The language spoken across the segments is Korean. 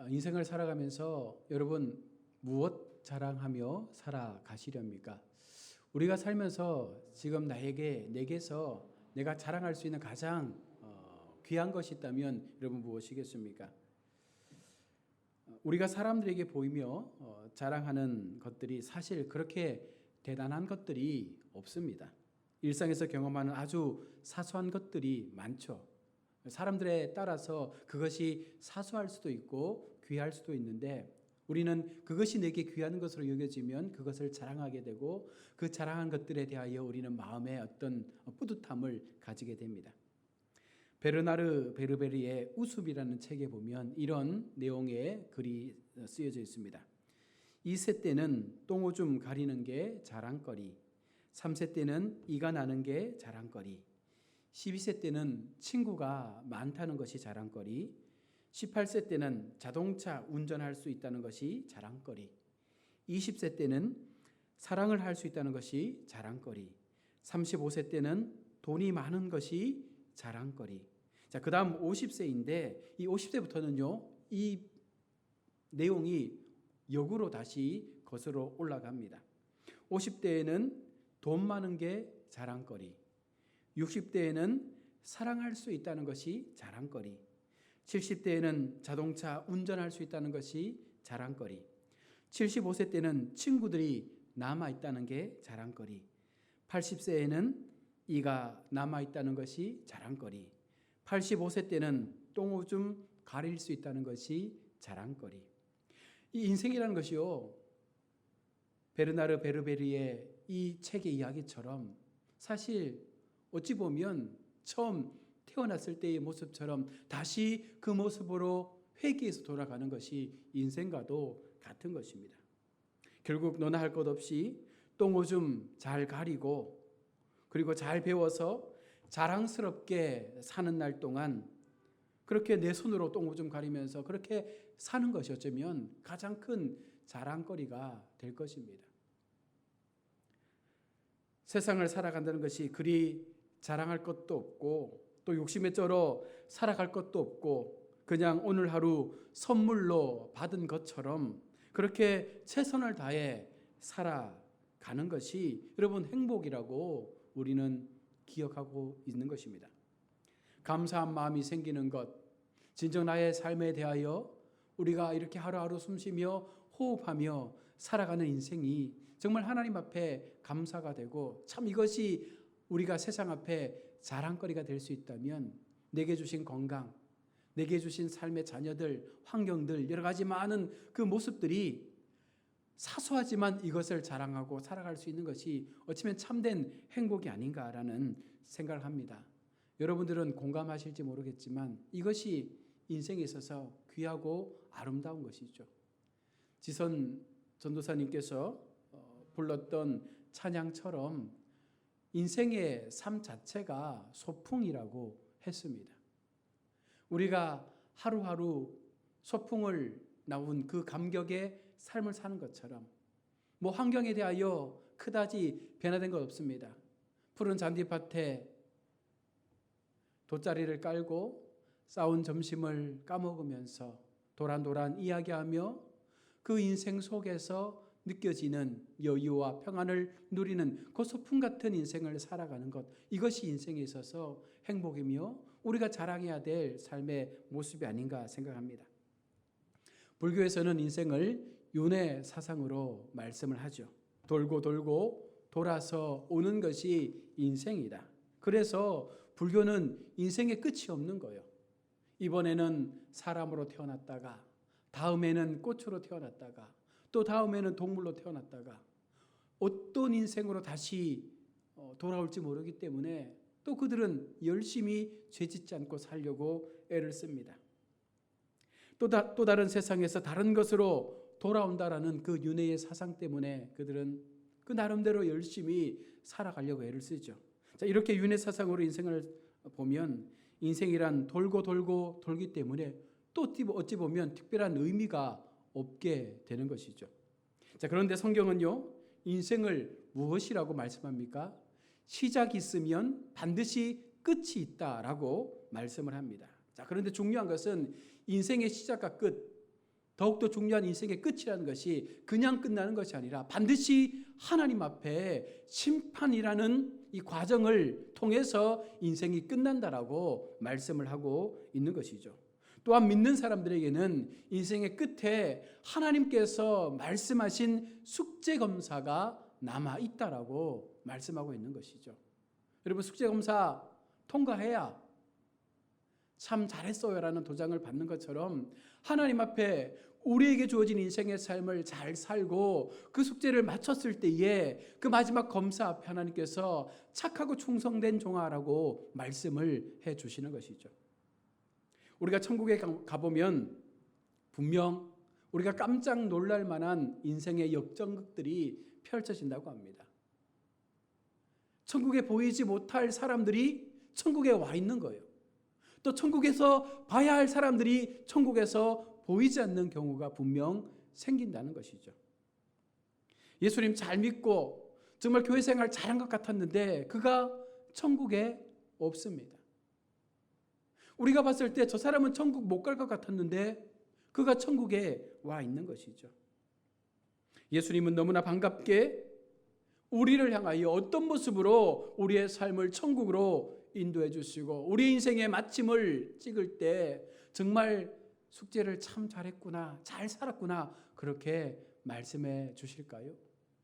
인생을 살아가면서 여러분 무엇 자랑하며 살아가시렵니까? 우리가 살면서 지금 내게서 내가 자랑할 수 있는 가장 귀한 것이 있다면 여러분 무엇이겠습니까? 우리가 사람들에게 보이며 자랑하는 것들이 사실 그렇게 대단한 것들이 없습니다. 일상에서 경험하는 아주 사소한 것들이 많죠. 사람들에 따라서 그것이 사소할 수도 있고 귀할 수도 있는데 우리는 그것이 내게 귀한 것으로 여겨지면 그것을 자랑하게 되고 그 자랑한 것들에 대하여 우리는 마음에 어떤 뿌듯함을 가지게 됩니다. 베르나르 베르베리의 우습이라는 책에 보면 이런 내용의 글이 쓰여져 있습니다. 2세 때는 똥오줌 가리는 게 자랑거리, 3세 때는 이가 나는 게 자랑거리, 12세 때는 친구가 많다는 것이 자랑거리, 18세 때는 자동차 운전할 수 있다는 것이 자랑거리, 20세 때는 사랑을 할 수 있다는 것이 자랑거리, 35세 때는 돈이 많은 것이 자랑거리. 자, 그 다음 50세인데 이 50세부터는요, 이 내용이 역으로 다시 거슬러 올라갑니다. 50대에는 돈 많은 게 자랑거리, 60대에는 사랑할 수 있다는 것이 자랑거리, 70대에는 자동차 운전할 수 있다는 것이 자랑거리, 75세 때는 친구들이 남아있다는 게 자랑거리, 80세에는 이가 남아있다는 것이 자랑거리, 85세 때는 똥오줌 가릴 수 있다는 것이 자랑거리. 이 인생이라는 것이요, 베르나르 베르베리의 이 책의 이야기처럼 사실 어찌 보면 처음 태어났을 때의 모습처럼 다시 그 모습으로 회귀해서 돌아가는 것이 인생과도 같은 것입니다. 결국 너나 할 것 없이 똥오줌 잘 가리고 그리고 잘 배워서 자랑스럽게 사는 날 동안 그렇게 내 손으로 똥오줌 가리면서 그렇게 사는 것이 어쩌면 가장 큰 자랑거리가 될 것입니다. 세상을 살아간다는 것이 그리 자랑할 것도 없고 또 욕심에 쩔어 살아갈 것도 없고 그냥 오늘 하루 선물로 받은 것처럼 그렇게 최선을 다해 살아가는 것이 여러분 행복이라고 우리는 기억하고 있는 것입니다. 감사한 마음이 생기는 것, 진정 나의 삶에 대하여 우리가 이렇게 하루하루 숨쉬며 호흡하며 살아가는 인생이 정말 하나님 앞에 감사가 되고 참 이것이 우리가 세상 앞에 자랑거리가 될 수 있다면 내게 주신 건강, 내게 주신 삶의 자녀들, 환경들 여러 가지 많은 그 모습들이 사소하지만 이것을 자랑하고 살아갈 수 있는 것이 어쩌면 참된 행복이 아닌가라는 생각을 합니다. 여러분들은 공감하실지 모르겠지만 이것이 인생에 있어서 귀하고 아름다운 것이죠. 지선 전도사님께서 불렀던 찬양처럼 인생의 삶 자체가 소풍이라고 했습니다. 우리가 하루하루 소풍을 나온 그 감격의 삶을 사는 것처럼 뭐 환경에 대하여 그다지 변화된 것 없습니다. 푸른 잔디밭에 돗자리를 깔고 싸운 점심을 까먹으면서 도란도란 이야기하며 그 인생 속에서 느껴지는 여유와 평안을 누리는 그 소풍 같은 인생을 살아가는 것, 이것이 인생에 있어서 행복이며 우리가 자랑해야 될 삶의 모습이 아닌가 생각합니다. 불교에서는 인생을 윤회 사상으로 말씀을 하죠. 돌고 돌고 돌아서 오는 것이 인생이다. 그래서 불교는 인생의 끝이 없는 거예요. 이번에는 사람으로 태어났다가 다음에는 꽃으로 태어났다가 또 다음에는 동물로 태어났다가 어떤 인생으로 다시 돌아올지 모르기 때문에 또 그들은 열심히 죄짓지 않고 살려고 애를 씁니다. 또 다른 세상에서 다른 것으로 돌아온다라는 그 윤회의 사상 때문에 그들은 그 나름대로 열심히 살아가려고 애를 쓰죠. 자, 이렇게 윤회 사상으로 인생을 보면 인생이란 돌고 돌고 돌기 때문에 또 어찌 보면 특별한 의미가 없게 되는 것이죠. 자, 그런데 성경은요, 인생을 무엇이라고 말씀합니까? 시작이 있으면 반드시 끝이 있다라고 말씀을 합니다. 자, 그런데 중요한 것은 인생의 시작과 끝, 더욱더 중요한 인생의 끝이라는 것이 그냥 끝나는 것이 아니라 반드시 하나님 앞에 심판이라는 이 과정을 통해서 인생이 끝난다라고 말씀을 하고 있는 것이죠. 또한 믿는 사람들에게는 인생의 끝에 하나님께서 말씀하신 숙제검사가 남아있다라고 말씀하고 있는 것이죠. 여러분, 숙제검사 통과해야 참 잘했어요라는 도장을 받는 것처럼 하나님 앞에 우리에게 주어진 인생의 삶을 잘 살고 그 숙제를 마쳤을 때에 그 마지막 검사 앞에 하나님께서 착하고 충성된 종아라고 말씀을 해 주시는 것이죠. 우리가 천국에 가보면 분명 우리가 깜짝 놀랄 만한 인생의 역전극들이 펼쳐진다고 합니다. 천국에 보이지 못할 사람들이 천국에 와 있는 거예요. 또 천국에서 봐야 할 사람들이 천국에서 보이지 않는 경우가 분명 생긴다는 것이죠. 예수님 잘 믿고 정말 교회 생활 잘한 것 같았는데 그가 천국에 없습니다. 우리가 봤을 때 저 사람은 천국 못 갈 것 같았는데 그가 천국에 와 있는 것이죠. 예수님은 너무나 반갑게 우리를 향하여 어떤 모습으로 우리의 삶을 천국으로 인도해 주시고 우리 인생의 마침을 찍을 때 정말 숙제를 참 잘했구나, 잘 살았구나 그렇게 말씀해 주실까요?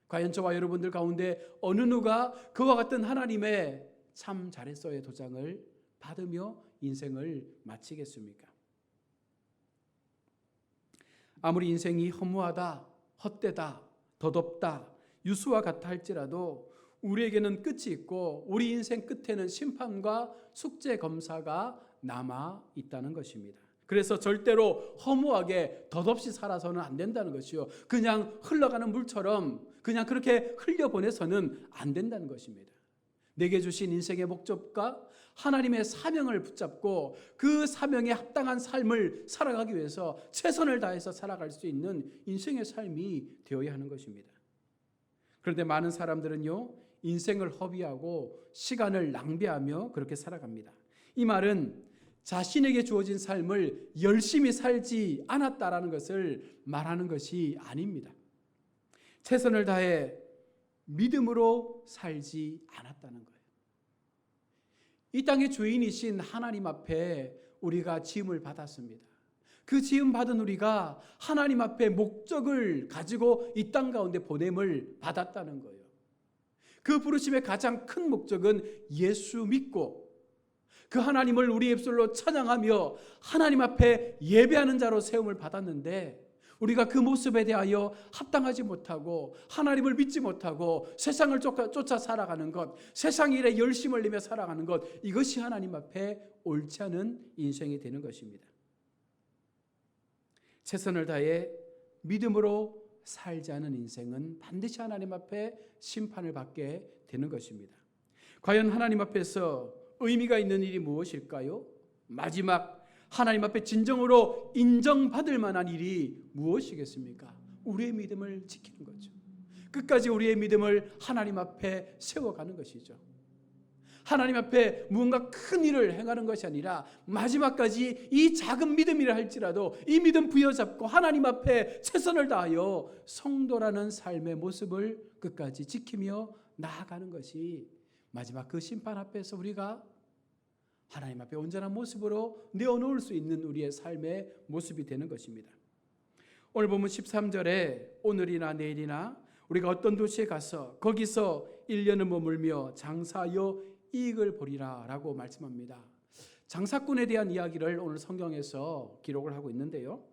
과연 저와 여러분들 가운데 어느 누가 그와 같은 하나님의 참 잘했어의 도장을 받으며 인생을 마치겠습니까? 아무리 인생이 허무하다, 헛되다, 덧없다, 유수와 같아 할지라도 우리에게는 끝이 있고 우리 인생 끝에는 심판과 숙제 검사가 남아 있다는 것입니다. 그래서 절대로 허무하게 덧없이 살아서는 안 된다는 것이요. 그냥 흘러가는 물처럼 그냥 그렇게 흘려보내서는 안 된다는 것입니다. 내게 주신 인생의 목적과 하나님의 사명을 붙잡고 그 사명에 합당한 삶을 살아가기 위해서 최선을 다해서 살아갈 수 있는 인생의 삶이 되어야 하는 것입니다. 그런데 많은 사람들은요, 인생을 허비하고 시간을 낭비하며 그렇게 살아갑니다. 이 말은 자신에게 주어진 삶을 열심히 살지 않았다라는 것을 말하는 것이 아닙니다. 최선을 다해 믿음으로 살지 않았다는 거예요. 이 땅의 주인이신 하나님 앞에 우리가 지음을 받았습니다. 그 지음 받은 우리가 하나님 앞에 목적을 가지고 이 땅 가운데 보냄을 받았다는 거예요. 그 부르심의 가장 큰 목적은 예수 믿고 그 하나님을 우리 입술로 찬양하며 하나님 앞에 예배하는 자로 세움을 받았는데 우리가 그 모습에 대하여 합당하지 못하고 하나님을 믿지 못하고 세상을 쫓아 살아가는 것, 세상 일에 열심을 내며 살아가는 것, 이것이 하나님 앞에 옳지 않은 인생이 되는 것입니다. 최선을 다해 믿음으로 살지 않은 인생은 반드시 하나님 앞에 심판을 받게 되는 것입니다. 과연 하나님 앞에서 의미가 있는 일이 무엇일까요? 마지막 하나님 앞에 진정으로 인정받을 만한 일이 무엇이겠습니까? 우리의 믿음을 지키는 거죠. 끝까지 우리의 믿음을 하나님 앞에 세워가는 것이죠. 하나님 앞에 무언가 큰 일을 행하는 것이 아니라 마지막까지 이 작은 믿음이라 할지라도 이 믿음 부여잡고 하나님 앞에 최선을 다하여 성도라는 삶의 모습을 끝까지 지키며 나아가는 것이 마지막 그 심판 앞에서 우리가 하나님 앞에 온전한 모습으로 내어놓을 수 있는 우리의 삶의 모습이 되는 것입니다. 오늘 보면 13절에 오늘이나 내일이나 우리가 어떤 도시에 가서 거기서 1년을 머물며 장사하여 이익을 보리라 라고 말씀합니다. 장사꾼에 대한 이야기를 오늘 성경에서 기록을 하고 있는데요.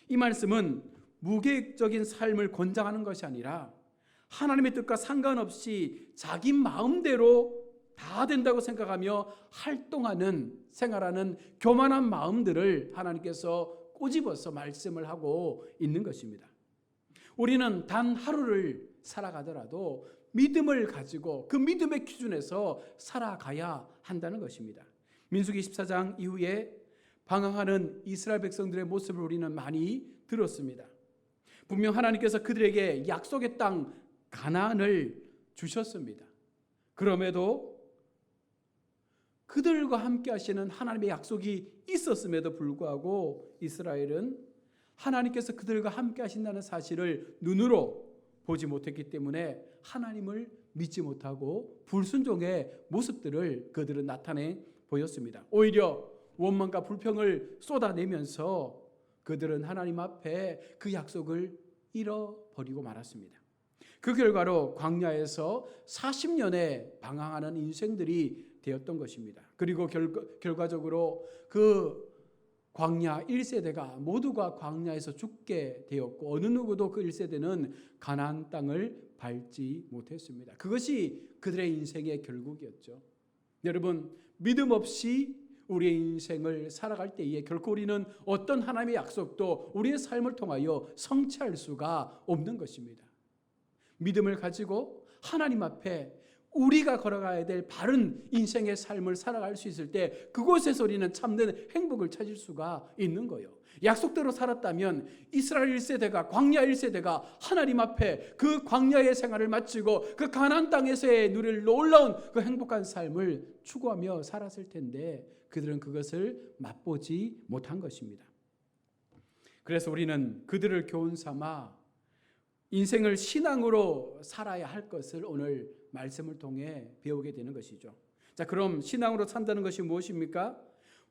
이 말씀은 무계획적인 삶을 권장하는 것이 아니라 하나님의 뜻과 상관없이 자기 마음대로 다 된다고 생각하며 활동하는, 생활하는 교만한 마음들을 하나님께서 꼬집어서 말씀을 하고 있는 것입니다. 우리는 단 하루를 살아가더라도 믿음을 가지고 그 믿음의 기준에서 살아가야 한다는 것입니다. 민수기 14장 이후에 방황하는 이스라엘 백성들의 모습을 우리는 많이 들었습니다. 분명 하나님께서 그들에게 약속의 땅 가나안을 주셨습니다. 그럼에도 그들과 함께 하시는 하나님의 약속이 있었음에도 불구하고 이스라엘은 하나님께서 그들과 함께 하신다는 사실을 눈으로 보지 못했기 때문에 하나님을 믿지 못하고 불순종의 모습들을 그들은 나타내 보였습니다. 오히려 원망과 불평을 쏟아내면서 그들은 하나님 앞에 그 약속을 잃어버리고 말았습니다. 그 결과로 광야에서 40년의 방황하는 인생들이 되었던 것입니다. 그리고 결과적으로 그 광야 1세대가 모두가 광야에서 죽게 되었고 어느 누구도 그 1세대는 가나안 땅을 밟지 못했습니다. 그것이 그들의 인생의 결국이었죠. 여러분, 믿음 없이 우리의 인생을 살아갈 때에 결코 우리는 어떤 하나님의 약속도 우리의 삶을 통하여 성취할 수가 없는 것입니다. 믿음을 가지고 하나님 앞에 우리가 걸어가야 될 바른 인생의 삶을 살아갈 수 있을 때 그곳에서 우리는 참된 행복을 찾을 수가 있는 거예요. 약속대로 살았다면 이스라엘 1세대가 광야 1세대가 하나님 앞에 그 광야의 생활을 마치고 그 가나안 땅에서의 누릴 놀라운 그 행복한 삶을 추구하며 살았을 텐데 그들은 그것을 맛보지 못한 것입니다. 그래서 우리는 그들을 교훈 삼아 인생을 신앙으로 살아야 할 것을 오늘 말씀을 통해 배우게 되는 것이죠. 자, 그럼 신앙으로 산다는 것이 무엇입니까?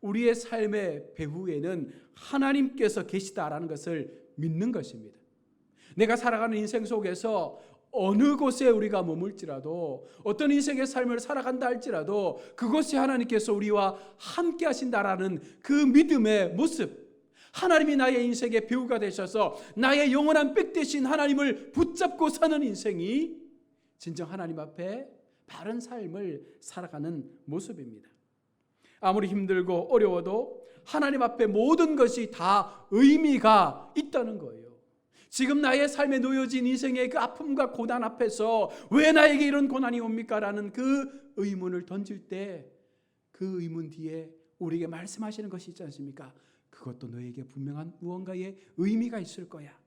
우리의 삶의 배후에는 하나님께서 계시다라는 것을 믿는 것입니다. 내가 살아가는 인생 속에서 어느 곳에 우리가 머물지라도 어떤 인생의 삶을 살아간다 할지라도 그곳에 하나님께서 우리와 함께 하신다라는 그 믿음의 모습, 하나님이 나의 인생의 배우가 되셔서 나의 영원한 백 되신 하나님을 붙잡고 사는 인생이 진정 하나님 앞에 바른 삶을 살아가는 모습입니다. 아무리 힘들고 어려워도 하나님 앞에 모든 것이 다 의미가 있다는 거예요. 지금 나의 삶에 놓여진 인생의 그 아픔과 고난 앞에서 왜 나에게 이런 고난이 옵니까? 라는 그 의문을 던질 때 그 의문 뒤에 우리에게 말씀하시는 것이 있지 않습니까? 그것도 너에게 분명한 무언가의 의미가 있을 거야.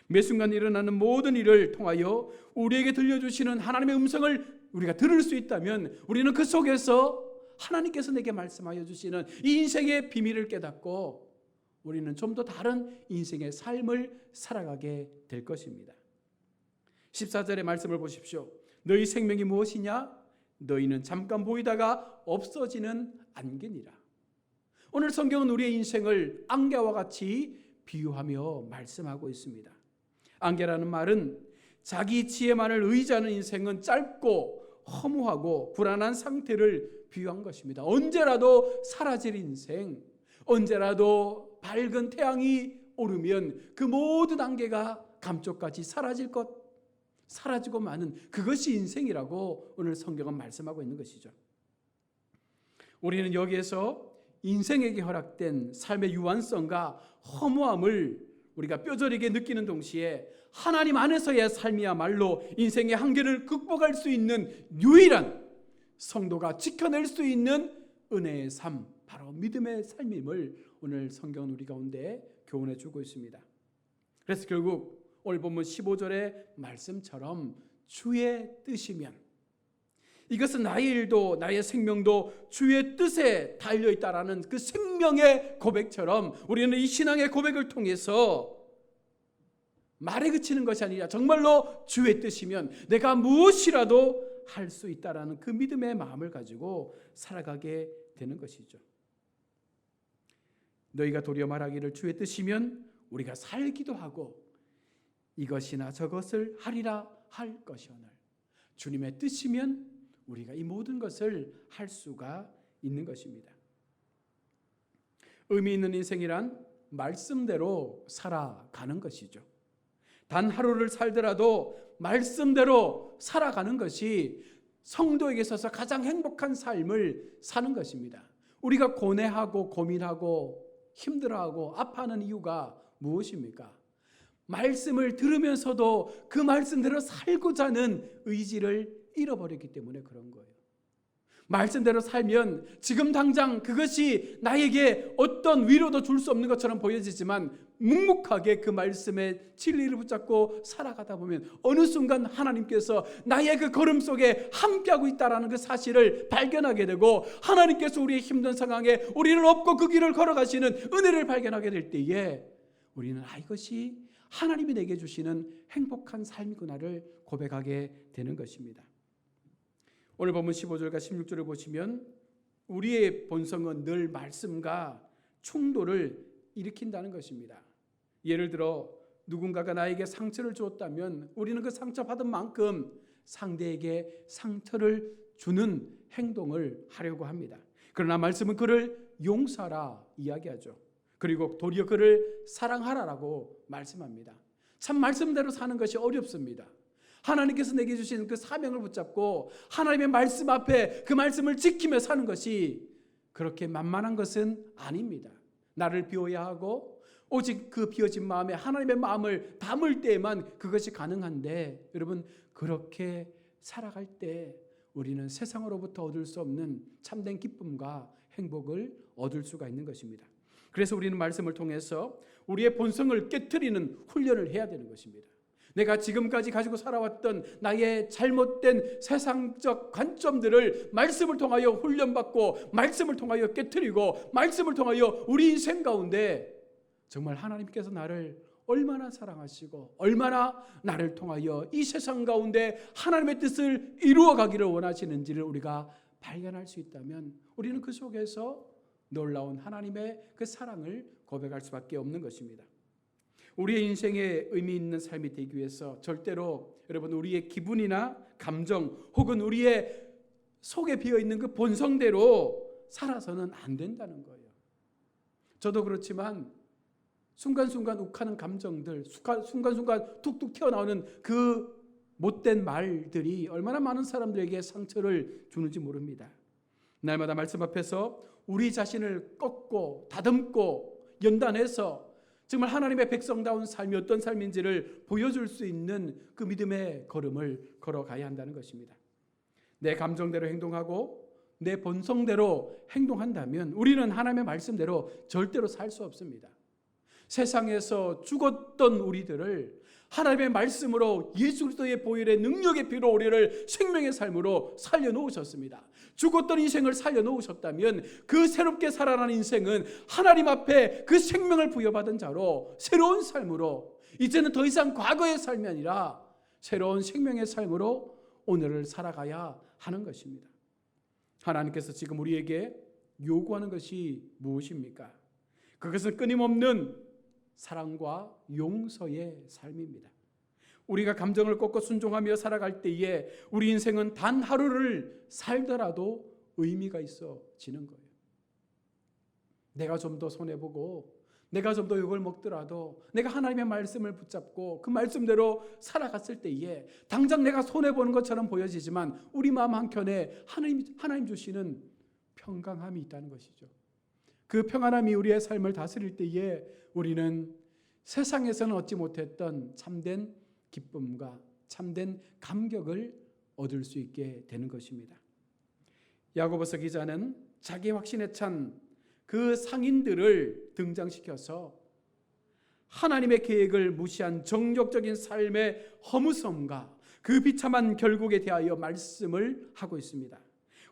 매 순간 일어나는 모든 일을 통하여 우리에게 들려주시는 하나님의 음성을 우리가 들을 수 있다면 우리는 그 속에서 하나님께서 내게 말씀하여 주시는 이 인생의 비밀을 깨닫고 우리는 좀 더 다른 인생의 삶을 살아가게 될 것입니다. 14절의 말씀을 보십시오. 너희 생명이 무엇이냐? 너희는 잠깐 보이다가 없어지는 안개니라. 오늘 성경은 우리의 인생을 안개와 같이 비유하며 말씀하고 있습니다. 안개라는 말은 자기 지혜만을 의지하는 인생은 짧고 허무하고 불안한 상태를 비유한 것입니다. 언제라도 사라질 인생, 언제라도 밝은 태양이 오르면 그 모든 안개가 감쪽같이 사라질 것, 사라지고 마는 그것이 인생이라고 오늘 성경은 말씀하고 있는 것이죠. 우리는 여기에서 인생에게 허락된 삶의 유한성과 허무함을 우리가 뼈저리게 느끼는 동시에 하나님 안에서의 삶이야말로 인생의 한계를 극복할 수 있는 유일한 성도가 지켜낼 수 있는 은혜의 삶, 바로 믿음의 삶임을 오늘 성경은 우리 가운데 교훈해 주고 있습니다. 그래서 결국 오늘 본문 15절의 말씀처럼 주의 뜻이면, 이것은 나의 일도 나의 생명도 주의 뜻에 달려있다라는 그 생명의 고백처럼 우리는 이 신앙의 고백을 통해서 말에 그치는 것이 아니라 정말로 주의 뜻이면 내가 무엇이라도 할 수 있다라는 그 믿음의 마음을 가지고 살아가게 되는 것이죠. 너희가 도리어 말하기를 주의 뜻이면 우리가 살기도 하고 이것이나 저것을 하리라 할 것이오늘 주님의 뜻이면 우리가 이 모든 것을 할 수가 있는 것입니다. 의미 있는 인생이란 말씀대로 살아가는 것이죠. 단 하루를 살더라도 말씀대로 살아가는 것이 성도에게 있어서 가장 행복한 삶을 사는 것입니다. 우리가 고뇌하고 고민하고 힘들어하고 아파하는 이유가 무엇입니까? 말씀을 들으면서도 그 말씀대로 살고자 하는 의지를 잃어버렸기 때문에 그런 거예요. 말씀대로 살면 지금 당장 그것이 나에게 어떤 위로도 줄 수 없는 것처럼 보여지지만 묵묵하게 그 말씀의 진리를 붙잡고 살아가다 보면 어느 순간 하나님께서 나의 그 걸음 속에 함께하고 있다는 그 사실을 발견하게 되고 하나님께서 우리의 힘든 상황에 우리를 업고 그 길을 걸어가시는 은혜를 발견하게 될 때에 우리는 이것이 하나님이 내게 주시는 행복한 삶이구나를 고백하게 되는 것입니다. 오늘 본문 15절과 16절을 보시면 우리의 본성은 늘 말씀과 충돌을 일으킨다는 것입니다. 예를 들어 누군가가 나에게 상처를 주었다면 우리는 그 상처받은 만큼 상대에게 상처를 주는 행동을 하려고 합니다. 그러나 말씀은 그를 용서하라 이야기하죠. 그리고 도리어 그를 사랑하라라고 말씀합니다. 참 말씀대로 사는 것이 어렵습니다. 하나님께서 내게 주신 그 사명을 붙잡고 하나님의 말씀 앞에 그 말씀을 지키며 사는 것이 그렇게 만만한 것은 아닙니다. 나를 비워야 하고 오직 그 비워진 마음에 하나님의 마음을 담을 때에만 그것이 가능한데, 여러분 그렇게 살아갈 때 우리는 세상으로부터 얻을 수 없는 참된 기쁨과 행복을 얻을 수가 있는 것입니다. 그래서 우리는 말씀을 통해서 우리의 본성을 깨트리는 훈련을 해야 되는 것입니다. 내가 지금까지 가지고 살아왔던 나의 잘못된 세상적 관점들을 말씀을 통하여 훈련받고 말씀을 통하여 깨트리고 말씀을 통하여 우리 인생 가운데 정말 하나님께서 나를 얼마나 사랑하시고 얼마나 나를 통하여 이 세상 가운데 하나님의 뜻을 이루어가기를 원하시는지를 우리가 발견할 수 있다면 우리는 그 속에서 놀라운 하나님의 그 사랑을 고백할 수밖에 없는 것입니다. 우리의 인생에 의미 있는 삶이 되기 위해서 절대로 여러분 우리의 기분이나 감정 혹은 우리의 속에 비어있는 그 본성대로 살아서는 안 된다는 거예요. 저도 그렇지만 순간순간 욱하는 감정들, 순간순간 툭툭 튀어나오는 그 못된 말들이 얼마나 많은 사람들에게 상처를 주는지 모릅니다. 날마다 말씀 앞에서 우리 자신을 꺾고 다듬고 연단해서 정말 하나님의 백성다운 삶이 어떤 삶인지를 보여줄 수 있는 그 믿음의 걸음을 걸어가야 한다는 것입니다. 내 감정대로 행동하고 내 본성대로 행동한다면 우리는 하나님의 말씀대로 절대로 살 수 없습니다. 세상에서 죽었던 우리들을 하나님의 말씀으로 예수 그리스도의 보혈의 능력의 피로 우리를 생명의 삶으로 살려놓으셨습니다. 죽었던 인생을 살려놓으셨다면 그 새롭게 살아난 인생은 하나님 앞에 그 생명을 부여받은 자로 새로운 삶으로 이제는 더 이상 과거의 삶이 아니라 새로운 생명의 삶으로 오늘을 살아가야 하는 것입니다. 하나님께서 지금 우리에게 요구하는 것이 무엇입니까? 그것은 끊임없는 사랑과 용서의 삶입니다. 우리가 감정을 꺾고 순종하며 살아갈 때에 우리 인생은 단 하루를 살더라도 의미가 있어지는 거예요. 내가 좀 더 손해보고 내가 좀 더 욕을 먹더라도 내가 하나님의 말씀을 붙잡고 그 말씀대로 살아갔을 때에 당장 내가 손해보는 것처럼 보여지지만 우리 마음 한켠에 하나님 주시는 평강함이 있다는 것이죠. 그 평안함이 우리의 삶을 다스릴 때에 우리는 세상에서는 얻지 못했던 참된 기쁨과 참된 감격을 얻을 수 있게 되는 것입니다. 야고보서 기자는 자기 확신에 찬 그 상인들을 등장시켜서 하나님의 계획을 무시한 정욕적인 삶의 허무성과 그 비참한 결국에 대하여 말씀을 하고 있습니다.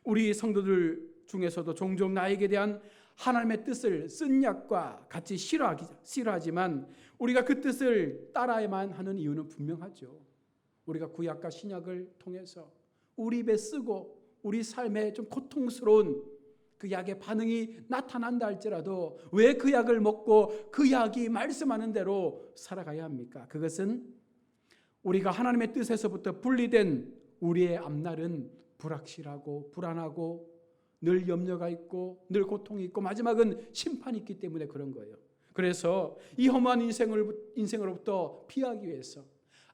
우리 성도들 중에서도 종종 나에게 대한 하나님의 뜻을 쓴약과 같이 싫어하지만 우리가 그 뜻을 따라야만 하는 이유는 분명하죠. 우리가 구약과 신약을 통해서 우리 입에 쓰고 우리 삶에 좀 고통스러운 그 약의 반응이 나타난다 할지라도 왜 그 약을 먹고 그 약이 말씀하는 대로 살아가야 합니까? 그것은 우리가 하나님의 뜻에서부터 분리된 우리의 앞날은 불확실하고 불안하고 늘 염려가 있고 늘 고통이 있고 마지막은 심판이 있기 때문에 그런 거예요. 그래서 이 험한 인생으로부터 피하기 위해서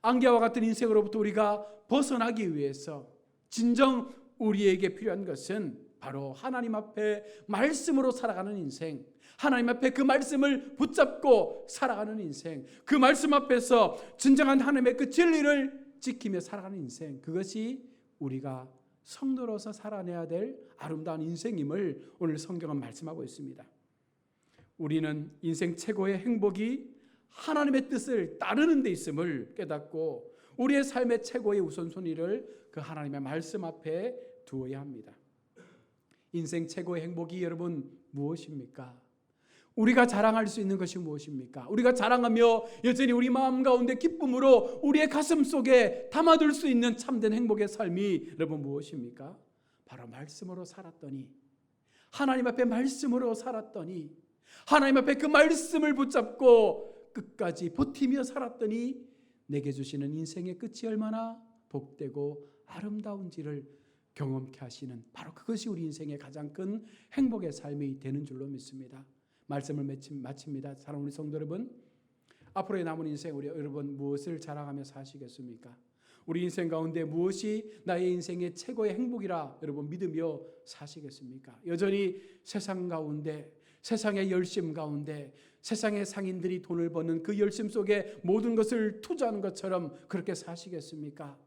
안개와 같은 인생으로부터 우리가 벗어나기 위해서 진정 우리에게 필요한 것은 바로 하나님 앞에 말씀으로 살아가는 인생, 하나님 앞에 그 말씀을 붙잡고 살아가는 인생, 그 말씀 앞에서 진정한 하나님의 그 진리를 지키며 살아가는 인생, 그것이 우리가 성도로서 살아내야 될 아름다운 인생임을 오늘 성경은 말씀하고 있습니다. 우리는 인생 최고의 행복이 하나님의 뜻을 따르는 데 있음을 깨닫고 우리의 삶의 최고의 우선순위를 그 하나님의 말씀 앞에 두어야 합니다. 인생 최고의 행복이 여러분 무엇입니까? 우리가 자랑할 수 있는 것이 무엇입니까? 우리가 자랑하며 여전히 우리 마음 가운데 기쁨으로 우리의 가슴 속에 담아둘 수 있는 참된 행복의 삶이 여러분 무엇입니까? 바로 말씀으로 살았더니, 하나님 앞에 말씀으로 살았더니, 하나님 앞에 그 말씀을 붙잡고 끝까지 버티며 살았더니 내게 주시는 인생의 끝이 얼마나 복되고 아름다운지를 경험케 하시는, 바로 그것이 우리 인생의 가장 큰 행복의 삶이 되는 줄로 믿습니다. 말씀을 마칩니다. 사랑하는 우리 성도 여러분, 앞으로의 남은 인생 우리 여러분 무엇을 자랑하며 사시겠습니까? 우리 인생 가운데 무엇이 나의 인생의 최고의 행복이라 여러분 믿으며 사시겠습니까? 여전히 세상 가운데, 세상의 열심 가운데, 세상의 상인들이 돈을 버는 그 열심 속에 모든 것을 투자하는 것처럼 그렇게 사시겠습니까?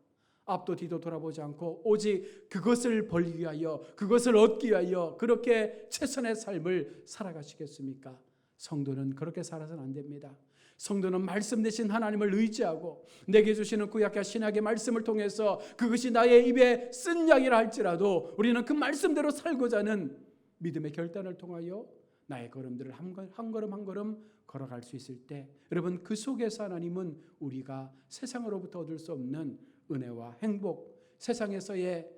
앞도 뒤도 돌아보지 않고 오직 그것을 벌기 위하여, 그것을 얻기 위하여 그렇게 최선의 삶을 살아가시겠습니까? 성도는 그렇게 살아서는 안 됩니다. 성도는 말씀 대신 하나님을 의지하고 내게 주시는 구약과 신약의 말씀을 통해서 그것이 나의 입에 쓴 약이라 할지라도 우리는 그 말씀대로 살고자 하는 믿음의 결단을 통하여 나의 걸음들을 한 걸음 한 걸음 걸어갈 수 있을 때, 여러분 그 속에서 하나님은 우리가 세상으로부터 얻을 수 없는 은혜와 행복, 세상에서의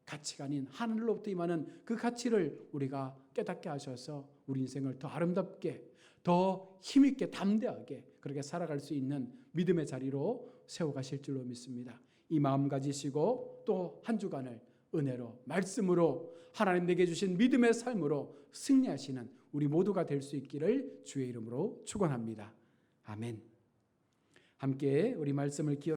가치가 아닌 하늘로부터 임하는 그 가치를 우리가 깨닫게 하셔서 우리 인생을 더 아름답게, 더 힘있게, 담대하게 그렇게 살아갈 수 있는 믿음의 자리로 세워가실 줄로 믿습니다. 이 마음 가지시고 또 한 주간을 은혜로, 말씀으로, 하나님 내게 주신 믿음의 삶으로 승리하시는 우리 모두가 될 수 있기를 주의 이름으로 축원합니다. 아멘. 함께 우리 말씀을 기억